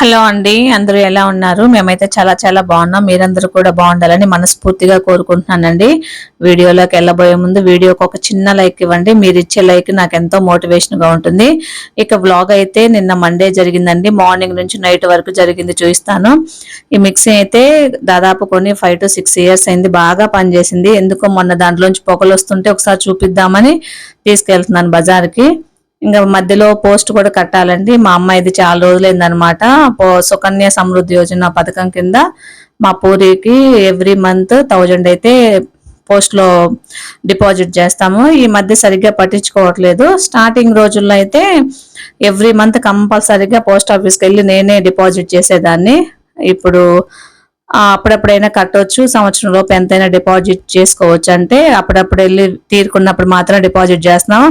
Hello అండి, అందరూ ఎలా ఉన్నారు? మేమైతే చాలా చాలా బాగున్నాం. మీరందరూ కూడా బాగుండాలని మనస్ఫూర్తిగా కోరుకుంటున్నానండి. వీడియోలోకి వెళ్ళబోయే ముందు వీడియోకి ఒక చిన్న లైక్ ఇవ్వండి. మీరు ఇచ్చే లైక్ నాకు ఎంతో మోటివేషన్గా ఉంటుంది. ఇక వ్లాగ్ అయితే నిన్న మండే జరిగిందండి. మార్నింగ్ నుంచి నైట్ వరకు జరిగింది చూపిస్తాను. ఈ మిక్సీ అయితే దాదాపు కొన్ని 5 to 6 years అయింది. బాగా పనిచేసింది. ఎందుకో మొన్న దాంట్లోంచి పొగలు వస్తుంటే ఒకసారి చూపిద్దామని తీసుకెళ్తున్నాను బజార్కి. ఇంకా మధ్యలో పోస్ట్ కూడా కట్టాలండి. మా అమ్మాయిది చాలా రోజులైందనమాట. సుకన్య సమృద్ధి యోజన పథకం కింద మా పూరికి ఎవ్రీ మంత్ 1000 అయితే పోస్ట్ లో డిపాజిట్ చేస్తాము. ఈ మధ్య సరిగ్గా పట్టించుకోవట్లేదు. స్టార్టింగ్ రోజుల్లో అయితే ఎవ్రీ మంత్ కంపల్సరీగా పోస్ట్ ఆఫీస్కి వెళ్ళి నేనే డిపాజిట్ చేసేదాన్ని. ఇప్పుడు అప్పుడప్పుడైనా కట్టొచ్చు, సంవత్సరం లోపు ఎంతైనా డిపాజిట్ చేసుకోవచ్చు. అంటే అప్పుడప్పుడు వెళ్ళి తీరుకున్నప్పుడు మాత్రం డిపాజిట్ చేస్తున్నాం.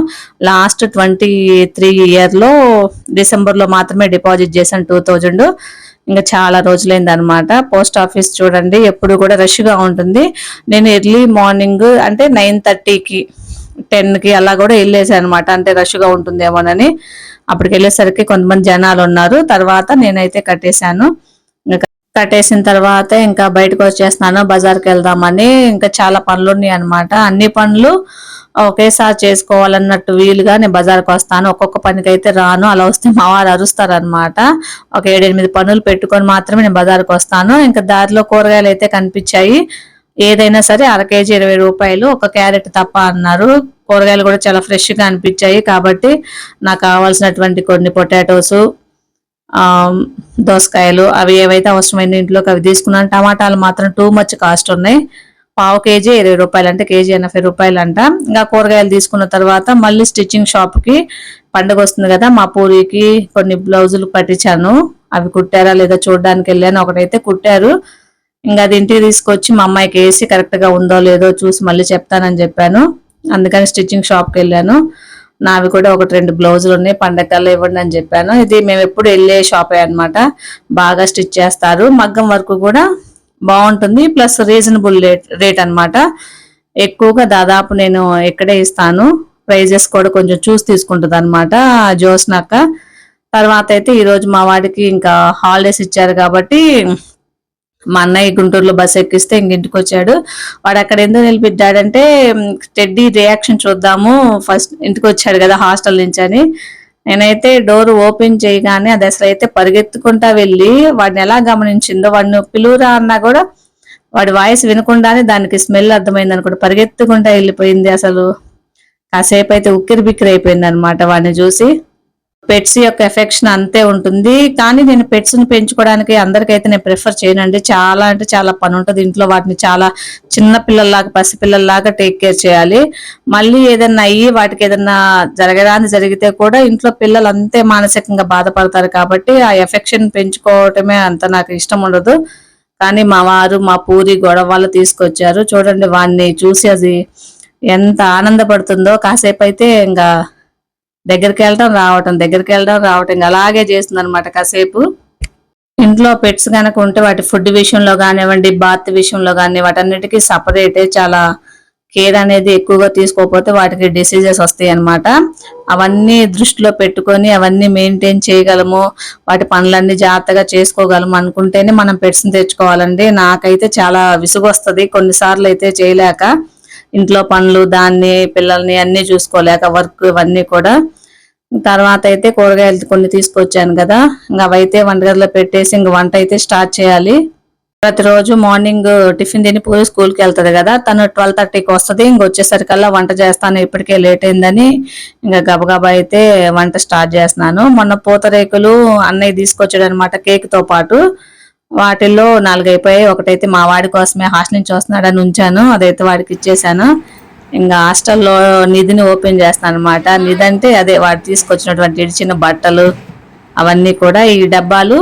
లాస్ట్ 23 yearలో డిసెంబర్లో మాత్రమే డిపాజిట్ చేశాను 2000. ఇంకా చాలా రోజులైంది అనమాట. పోస్ట్ ఆఫీస్ చూడండి ఎప్పుడు కూడా రష్గా ఉంటుంది. నేను ఎర్లీ మార్నింగ్ అంటే 9:30కి 10కి అలా కూడా వెళ్ళేసాను అనమాట. అంటే రష్గా ఉంటుందేమోనని. అప్పటికి వెళ్ళేసరికి కొంతమంది జనాలు ఉన్నారు. తర్వాత నేనైతే కట్టేశాను. కట్టేసిన తర్వాత ఇంకా బయటకు వచ్చేస్తున్నాను బజార్కి వెళ్దామని. ఇంకా చాలా పనులు ఉన్నాయి అనమాట. అన్ని పనులు ఒకేసారి చేసుకోవాలన్నట్టు వీలుగా నేను బజార్కి వస్తాను. ఒక్కొక్క పనికి అయితే రాను. అలా వస్తే మా వారు అరుస్తారు అనమాట. ఒక 7-8 పనులు పెట్టుకొని మాత్రమే నేను బజార్కి వస్తాను. ఇంకా దారిలో కూరగాయలు అయితే కనిపించాయి. ఏదైనా సరే అర కేజీ 20 రూపాయలు, ఒక క్యారెట్ తప్ప అన్నారు. కూరగాయలు కూడా చాలా ఫ్రెష్గా అనిపించాయి. కాబట్టి నాకు కావాల్సినటువంటి కొన్ని పొటాటోస్, దోసకాయలు అవి ఏవైతే అవసరమైన ఇంట్లోకి అవి తీసుకున్నాను. టమాటాలు మాత్రం టూ మచ్ కాస్ట్ ఉన్నాయి. పావు కేజీ 20 రూపాయలు, అంటే కేజీ 80 రూపాయలు అంట. ఇంకా కూరగాయలు తీసుకున్న తర్వాత మళ్ళీ స్టిచ్చింగ్ షాప్కి, పండుగ వస్తుంది కదా మా పూరికి, కొన్ని బ్లౌజులు పట్టించాను. అవి కుట్టారా లేదా చూడడానికి వెళ్ళాను. ఒకటైతే కుట్టారు. ఇంకా అది ఇంటికి తీసుకొచ్చి మా అమ్మాయికి వేసి కరెక్ట్గా ఉందో లేదో చూసి మళ్ళీ చెప్తానని చెప్పాను. అందుకని స్టిచ్చింగ్ షాప్కి వెళ్ళాను. నావి కూడా 1-2 బ్లౌజులు ఉన్నాయి, పండగల్లో ఇవ్వండి అని చెప్పాను. ఇది మేము ఎప్పుడు వెళ్ళే షాపే అనమాట. బాగా స్టిచ్ చేస్తారు. మగ్గం వర్క్ కూడా బాగుంటుంది. ప్లస్ రీజనబుల్ రేట్ అనమాట. ఎక్కువగా దాదాపు నేను ఇక్కడే ఇస్తాను. ప్రైజెస్ కూడా కొంచెం చూసి తీసుకుంటుంది అనమాట జోస్నాక. తర్వాత అయితే ఈరోజు మా వాడికి ఇంకా హాలిడేస్ ఇచ్చారు కాబట్టి మా అన్నయ్య గుంటూరులో బస్ ఎక్కిస్తే ఇంటికి వచ్చాడు. వాడు అక్కడ ఎందుకు నిలిపిడ్డాడంటే టెడ్డీ రియాక్షన్ చూద్దాము, ఫస్ట్ ఇంటికి వచ్చాడు కదా హాస్టల్ నుంచి అని. నేనైతే డోర్ ఓపెన్ చేయగానే అది అసలు అయితే పరిగెత్తుకుంటా వెళ్ళి వాడిని ఎలా గమనించిందో, వాడిని పిలువురా అన్నా కూడా వాడి వాయిస్ వినకుండానే దానికి స్మెల్ అర్థమైంది అనుకుంటే పరిగెత్తుకుంటా వెళ్ళిపోయింది. అసలు కాసేపు అయితే ఉక్కిరి బిక్కిరి అయిపోయింది అనమాట వాడిని చూసి. పెట్స్ యొక్క ఎఫెక్షన్ అంతే ఉంటుంది. కానీ నేను పెట్స్ని పెంచుకోవడానికి అందరికైతే నేను ప్రిఫర్ చేయనండి. చాలా అంటే చాలా పని ఉంటుంది ఇంట్లో. వాటిని చాలా చిన్న పిల్లల్లాగా, పసిపిల్లల్లాగా టేక్ కేర్ చేయాలి. మళ్ళీ ఏదన్నా అయ్యి వాటికి ఏదన్నా జరగడానికి జరిగితే కూడా ఇంట్లో పిల్లలు అంతే మానసికంగా బాధపడతారు. కాబట్టి ఆ ఎఫెక్షన్ పెంచుకోవటమే అంత నాకు ఇష్టం ఉండదు. కానీ మా వారు మా పూరి గొడవ వల్ల తీసుకొచ్చారు. చూడండి వాడిని చూసి అది ఎంత ఆనందపడుతుందో. కాసేపు అయితే ఇంకా దగ్గరికి వెళ్ళడం రావటం ఇంకా అలాగే చేస్తుంది అనమాట కాసేపు. ఇంట్లో పెట్స్ కనుక ఉంటే వాటి ఫుడ్ విషయంలో కానివ్వండి, బాత్ విషయంలో కానీ వాటన్నిటికీ సపరేటే. చాలా కేర్ అనేది ఎక్కువగా తీసుకోకపోతే వాటికి డిసీజెస్ వస్తాయి అనమాట. అవన్నీ దృష్టిలో పెట్టుకొని అవన్నీ మెయింటైన్ చేయగలము, వాటి పనులన్నీ జాగ్రత్తగా చేసుకోగలము అనుకుంటేనే మనం పెట్స్ని తెచ్చుకోవాలండి. నాకైతే చాలా విసుగు వస్తుంది కొన్నిసార్లు అయితే చేయలేక. ఇంట్లో పనులు, దాన్ని పిల్లల్ని అన్ని చూసుకోలేక, వర్క్ ఇవన్నీ కూడా. తర్వాత అయితే కూరగాయలు కొన్ని తీసుకొచ్చాను కదా, ఇంకా అవైతే వంటగదిలో పెట్టేసి ఇంక వంట అయితే స్టార్ట్ చేయాలి. ప్రతిరోజు మార్నింగ్ టిఫిన్ తిని పూరి స్కూల్కి వెళ్తుంది కదా, తను 12:30కి వస్తుంది. ఇంక వచ్చేసరికల్లా వంట చేస్తాను. ఇప్పటికే లేట్ అయిందని ఇంకా గబగబా అయితే వంట స్టార్ట్ చేస్తున్నాను. మొన్న పూతరేకులు అన్నయ్య తీసుకొచ్చాడు అనమాట కేక్తో పాటు. వాటిల్లో 4 అయిపోయాయి. ఒకటైతే మా వాడి కోసమే హాస్టల్ నుంచి వస్తున్నాడని ఉంచాను, అదైతే వాడికి ఇచ్చేసాను. ఇంకా హాస్టల్లో నిధిని ఓపెన్ చేస్తాను అనమాట. నిధి అంటే అదే వాడు తీసుకొచ్చినటువంటి చిన్న బట్టలు అవన్నీ కూడా ఈ డబ్బాలు.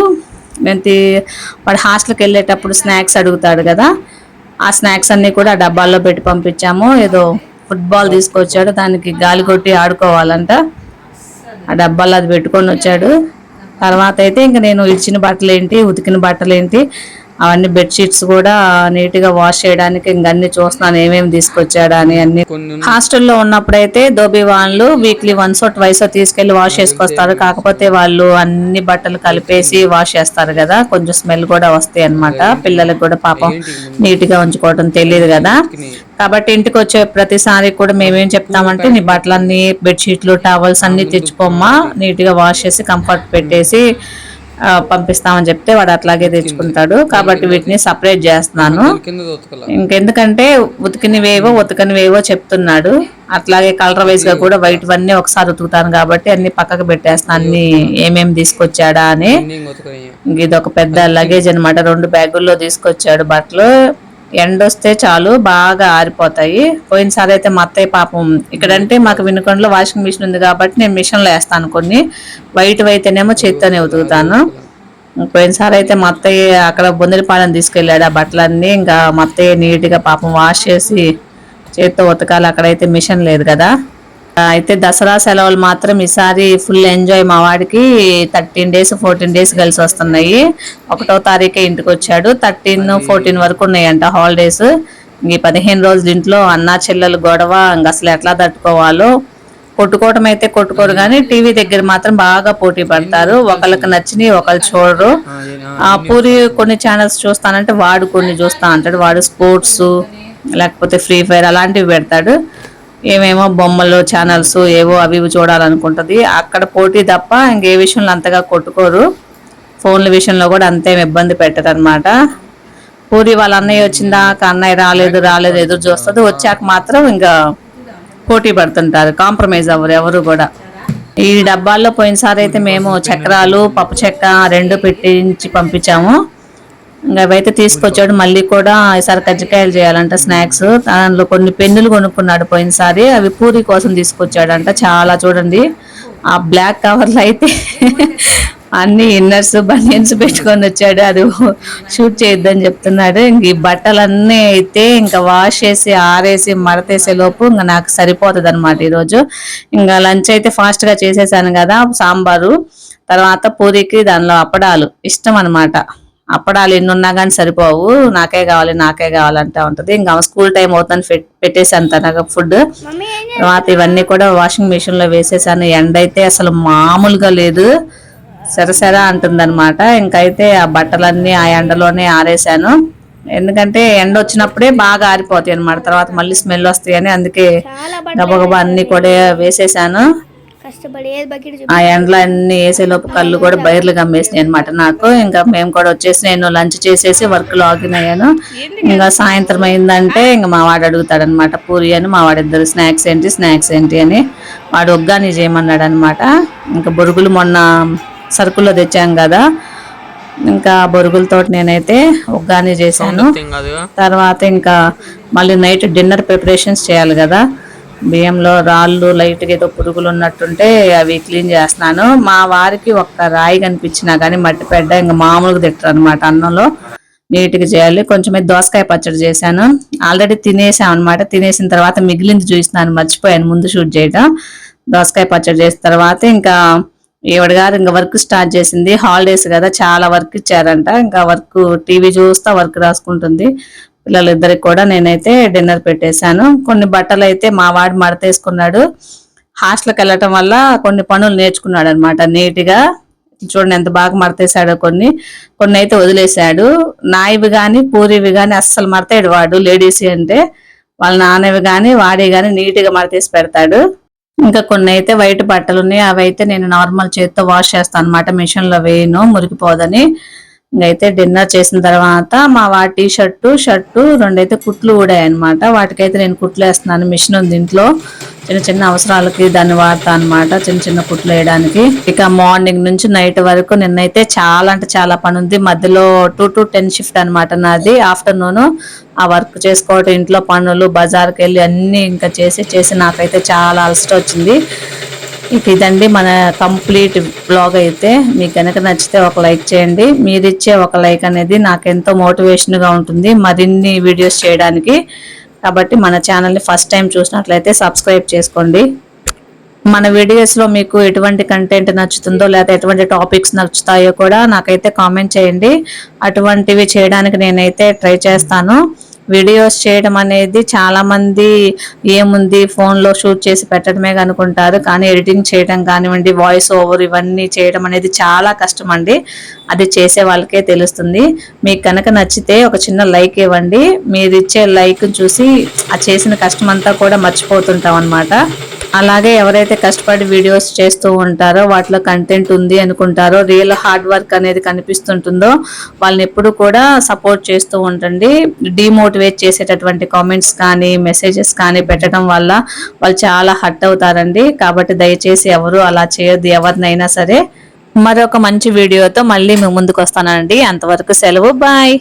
వాడు హాస్టల్కి వెళ్ళేటప్పుడు స్నాక్స్ అడుగుతాడు కదా, ఆ స్నాక్స్ అన్నీ కూడా ఆ డబ్బాల్లో పెట్టి పంపించాము. ఏదో ఫుట్బాల్ తీసుకొచ్చాడు, దానికి గాలి కొట్టి ఆడుకోవాలంట. ఆ డబ్బాలో అది పెట్టుకొని వచ్చాడు. తర్వాత అయితే ఇంక నేను ఇచ్చిన బట్టలు ఏంటి, ఉతికిన బట్టలు ఏంటి, అవన్నీ బెడ్షీట్స్ కూడా నీట్ గా వాష్ చేయడానికి ఇంక అన్ని చూస్తున్నాను ఏమేమి తీసుకొచ్చాడా అని. అన్ని హాస్టల్లో ఉన్నప్పుడైతే దోబీ వాళ్ళు వీక్లీ వన్స్ ట్వైస్ తీసుకెళ్లి వాష్ చేసుకొస్తారు. కాకపోతే వాళ్ళు అన్ని బట్టలు కలిపేసి వాష్ చేస్తారు కదా, కొంచెం స్మెల్ కూడా వస్తాయి అన్నమాట. పిల్లలకు కూడా పాపం నీట్ గా ఉంచుకోవడం తెలియదు కదా. కాబట్టి ఇంటికి వచ్చే ప్రతిసారి కూడా మేమేం చెప్తామంటే నీ బట్టలన్నీ బెడ్షీట్లు టవల్స్ అన్ని తెచ్చుకోమ్మా, నీట్ గా వాష్ చేసి కంఫర్ట్ పెట్టేసి పంపిస్తామని చెప్తే వాడు అట్లాగే తెచ్చుకుంటాడు. కాబట్టి వీటిని సపరేట్ చేస్తున్నాను. ఇంకెందుకంటే ఉతకనివేవో చెప్తున్నాడు. అట్లాగే కలర్ వైజ్ గా కూడా వైట్ వన్నీ ఒకసారి ఉతుకుతాను కాబట్టి అన్ని పక్కకు పెట్టేస్తాను, అన్ని ఏమేమి తీసుకొచ్చాడా అని. ఇది ఒక పెద్ద లగేజ్ అనమాట, 2 బ్యాగుల్లో తీసుకొచ్చాడు బట్టలు. ఎండ వస్తే చాలు బాగా ఆరిపోతాయి. పోయినసారి అయితే మా అత్తయ్య పాపం ఇక్కడంటే మాకు వినుకొండలో వాషింగ్ మిషన్ ఉంది కాబట్టి నేను మిషన్లో వేస్తాను, కొన్ని వైట్ అయితేనేమో చేత్తోనే ఉతుకుతాను. పోయినసారి అయితే మా అత్తయ్య అక్కడ బొందలపాలెం తీసుకెళ్ళాడు ఆ బట్టలన్నీ. ఇంకా మా అత్తయ్య నీట్గా పాపం వాష్ చేసి చేత్తో ఉతకాలి, అక్కడైతే మిషన్ లేదు కదా. అయితే దసరా సెలవులు మాత్రం ఈసారి ఫుల్ ఎంజాయ్. మా వాడికి 13 days 14 days కలిసి వస్తున్నాయి. 1వ తారీఖే ఇంటికి వచ్చాడు. 13 14 వరకు ఉన్నాయంట హాలిడేస్. ఈ 15 రోజులు ఇంట్లో అన్నా చెల్లెలు గొడవ ఇంకా అసలు ఎట్లా తట్టుకోవాలో. కొట్టుకోవడం అయితే కొట్టుకోరు కానీ టీవీ దగ్గర మాత్రం బాగా పోటీ పడతారు. ఒకళ్ళకి నచ్చినవి ఒకళ్ళు చూడరు. పూరి కొన్ని ఛానల్స్ చూస్తానంటే వాడు కొన్ని చూస్తా అంటాడు. వాడు స్పోర్ట్స్ లేకపోతే ఫ్రీ ఫైర్ అలాంటివి పెడతాడు. ఏమేమో బొమ్మలు ఛానల్స్ ఏవో అవి చూడాలనుకుంటుంది. అక్కడ పోటీ తప్ప ఇంకే విషయంలో అంతగా కొట్టుకోరు. ఫోన్ల విషయంలో కూడా అంతేం ఇబ్బంది పెట్టరు అనమాట. పూరి వాళ్ళ అన్నయ్య వచ్చిందాక అన్నయ్య రాలేదు ఎదురు చూస్తుంది. వచ్చాక మాత్రం ఇంకా పోటీ పడుతుంటారు, కాంప్రమైజ్ అవ్వరు ఎవరు కూడా. ఈ డబ్బాల్లో పోయినసారి అయితే మేము చక్రాలు పప్పు చెక్క 2 పెట్టించి పంపించాము. ఇంకా అవైతే తీసుకొచ్చాడు. మళ్ళీ కూడా ఈసారి కజ్జికాయలు చేయాలంట స్నాక్స్. దానిలో కొన్ని పెన్నులు కొనుక్కున్నాడు పోయినసారి, అవి పూరి కోసం తీసుకొచ్చాడంట. చాలా చూడండి ఆ బ్లాక్ కవర్లో అయితే అన్ని ఇన్నర్స్ బనియన్స్ పెట్టుకొని వచ్చాడు. అది షూట్ చేయొద్దని చెప్తున్నాడు. ఇంక ఈ బట్టలన్నీ అయితే ఇంకా వాష్ చేసి ఆరేసి మడతేసే లోపు ఇంకా నాకు సరిపోతుంది అనమాట ఈరోజు. ఇంకా లంచ్ అయితే ఫాస్ట్ గా చేసేసాను కదా, సాంబారు తర్వాత పూరికి దానిలో అప్పడాలు ఇష్టం అనమాట. అప్పడాలు ఎన్ని ఉన్నా కానీ సరిపోవు, నాకే కావాలంటా ఉంటది. ఇంకా స్కూల్ టైం అవుతుందని పెట్టేసాను తనకు ఫుడ్. తర్వాత ఇవన్నీ కూడా వాషింగ్ మిషన్ లో వేసేసాను. ఎండ అయితే అసలు మామూలుగా లేదు, సరసర అంటుందన్నమాట. ఇంకైతే ఆ బట్టలన్నీ ఆ ఎండలోనే ఆరేసాను. ఎందుకంటే ఎండ వచ్చినప్పుడే బాగా ఆరిపోతాయి అనమాట, తర్వాత మళ్ళీ స్మెల్ వస్తాయని అందుకే గబగబా అన్ని కూడా వేసేసాను. ఆ ఎండలో అన్ని వేసేలోపు కళ్ళు కూడా బయర్లు గమ్మేసినాయి అనమాట నాకు. ఇంకా మేము కూడా వచ్చేసి నేను లంచ్ చేసేసి వర్క్ లాగిన్ అయ్యాను. ఇంకా సాయంత్రం అయిందంటే ఇంకా మా వాడు అడుగుతాడు అనమాట పూరి అని. మా వాడిద్దరు స్నాక్స్ ఏంటి అని వాడు ఒగ్గాని చేయమన్నాడు అనమాట. ఇంకా బొరుగులు మొన్న సరుకుల్లో తెచ్చాం కదా, ఇంకా బొరుగులతో నేనైతే ఒగ్గాని చేశాను. తర్వాత ఇంకా మళ్ళీ నైట్ డిన్నర్ ప్రిపరేషన్స్ చేయాలి కదా. బియ్యంలో రాళ్ళు లైట్గా ఏదో పురుగులు ఉన్నట్టుంటే అవి క్లీన్ చేస్తున్నాను. మా వారికి ఒక్క రాయి కనిపించినా కానీ మట్టి పెడ్డ ఇంకా మామూలుగా తిట్టరు అనమాట. అన్నంలో నీట్గా చేయాలి. కొంచెం దోసకాయ పచ్చడి చేశాను, ఆల్రెడీ తినేసాం అనమాట. తినేసిన తర్వాత మిగిలింది చూసినాను, మర్చిపోయాను ముందు షూట్ చేయడం. దోసకాయ పచ్చడి చేసిన తర్వాత ఇంకా ఈవిడ గారు ఇంకా వర్క్ స్టార్ట్ చేసింది. హాలిడేస్ కదా చాలా వర్క్ ఇచ్చారంట. ఇంకా వర్క్ టీవీ చూస్తా వర్క్ రాసుకుంటుంది. పిల్లలిద్దరికి కూడా నేనైతే డిన్నర్ పెట్టేశాను. కొన్ని బట్టలు అయితే మా వాడు మడతేసుకున్నాడు. హాస్టల్కి వెళ్ళటం వల్ల కొన్ని పనులు నేర్చుకున్నాడు అనమాట నీట్గా. చూడండి ఎంత బాగా మడతేశాడో. కొన్ని అయితే వదిలేశాడు. నాయివి కానీ పూరివి కానీ అస్సలు మడతాడు వాడు. లేడీస్ అంటే వాళ్ళ నాన్నవి కానీ వాడి కానీ నీట్గా మడతేసి పెడతాడు. ఇంకా కొన్ని అయితే వైట్ బట్టలు ఉన్నాయి, అవి అయితే నేను నార్మల్ చేతితో వాష్ చేస్తాను అనమాట, మిషన్ లో వేయను మురికిపోదని. ఇంకైతే డిన్నర్ చేసిన తర్వాత మా వాటి టీషర్టు షర్టు 2 అయితే కుట్లు ఊడాయి అనమాట. వాటికైతే నేను కుట్లు వేస్తున్నాను. మిషన్ ఉంది ఇంట్లో, చిన్న అవసరాలకి దాన్ని వాడతా అనమాట, చిన్న కుట్లు వేయడానికి. ఇక మార్నింగ్ నుంచి నైట్ వరకు నిన్నైతే చాలా అంటే చాలా పని ఉంది. మధ్యలో 2 to 10 షిఫ్ట్ అనమాట నాది. ఆఫ్టర్నూన్ ఆ వర్క్ చేసుకోవటం, ఇంట్లో పనులు, బజార్కి వెళ్ళి అన్ని ఇంకా చేసి నాకైతే చాలా అలసట వచ్చింది. ఇక ఇదండి మన కంప్లీట్ బ్లాగ్. అయితే మీకు కనుక నచ్చితే ఒక లైక్ చేయండి. మీరిచ్చే ఒక లైక్ అనేది నాకు ఎంతో మోటివేషన్గా ఉంటుంది మరిన్ని వీడియోస్ చేయడానికి. కాబట్టి మన ఛానల్ని ఫస్ట్ టైం చూసినట్లయితే సబ్స్క్రైబ్ చేసుకోండి. మన వీడియోస్లో మీకు ఎటువంటి కంటెంట్ నచ్చుతుందో లేదా ఎటువంటి టాపిక్స్ నచ్చుతాయో కూడా నాకైతే కామెంట్ చేయండి. అటువంటివి చేయడానికి నేనైతే ట్రై చేస్తాను. వీడియోస్ చేయడం అనేది చాలామంది ఏముంది ఫోన్లో షూట్ చేసి పెట్టడమే అనుకుంటారు, కానీ ఎడిటింగ్ చేయడం కానివ్వండి, వాయిస్ ఓవర్ ఇవన్నీ చేయడం అనేది చాలా కష్టం అండి. అది చేసే వాళ్ళకే తెలుస్తుంది. మీకు కనుక నచ్చితే ఒక చిన్న లైక్ ఇవ్వండి. మీరు ఇచ్చే లైక్ చూసి ఆ చేసిన కష్టం అంతా కూడా మర్చిపోతుంటాం అనమాట. అలాగే ఎవరైతే కష్టపడి వీడియోస్ చేస్తూ ఉంటారో వాటిలో కంటెంట్ ఉంది అనుకుంటారో రియల్ హార్డ్ వర్క్ అనేది కనిపిస్తుంటుందో వాళ్ళని ఎప్పుడు కూడా సపోర్ట్ చేస్తూ ఉండండి. డిమోటివేట్ చేసేటటువంటి కామెంట్స్ కానీ మెసేజెస్ కానీ పెట్టడం వల్ల వాళ్ళు చాలా హర్ట్ అవుతారండి. కాబట్టి దయచేసి ఎవరు అలా చేయొద్దు, ఎవరినైనా సరే. మరొక మంచి వీడియోతో మళ్ళీ మేము ముందుకు వస్తానండి. అంతవరకు సెలవు, బాయ్.